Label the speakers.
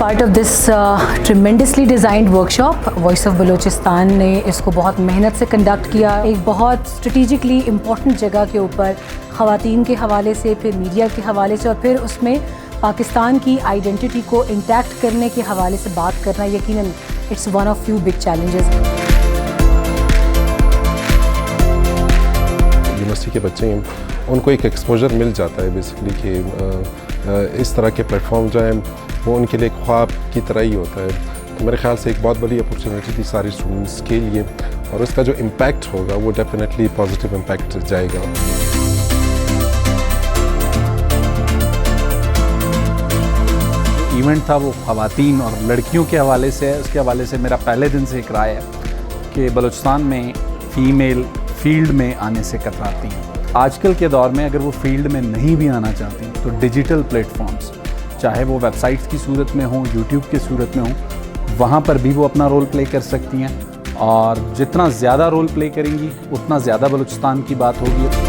Speaker 1: part of this tremendously designed workshop. Voice of Balochistan ने इसको बहुत मेहनत से कंडक्ट किया, एक बहुत स्ट्रेटिजिकली इम्पॉर्टेंट जगह के ऊपर ख़वातीन के हवाले से, फिर मीडिया के हवाले से और फिर उसमें पाकिस्तान की आइडेंटिटी को इंटैक्ट करने के हवाले से बात करना यकीनन it's one of few big challenges.
Speaker 2: University के बच्चे हैं, उनको एक एक्सपोजर मिल जाता है बेसिकली कि इस तरह के प्लेटफॉर्म जो हैं वो उनके लिए एक ख्वाब की तरह ही होता है। तो मेरे ख्याल से एक बहुत बड़ी अपॉर्चुनिटी थी सारे स्टूडेंट्स के लिए और उसका जो इम्पैक्ट होगा वो डेफिनेटली पॉजिटिव इम्पैक्ट जाएगा।
Speaker 3: इवेंट था वो ख़वातीन और लड़कियों के हवाले से है। उसके हवाले से मेरा पहले दिन से एक राय है कि बलूचिस्तान में फ़ीमेल फील्ड में आने से कतराती हैं। आजकल के दौर में अगर वो फील्ड में नहीं भी आना चाहती तो डिजिटल प्लेटफॉर्म्स, चाहे वो वेबसाइट्स की सूरत में हों, यूट्यूब की सूरत में हों, वहाँ पर भी वो अपना रोल प्ले कर सकती हैं और जितना ज़्यादा रोल प्ले करेंगी उतना ज़्यादा बलूचिस्तान की बात होगी।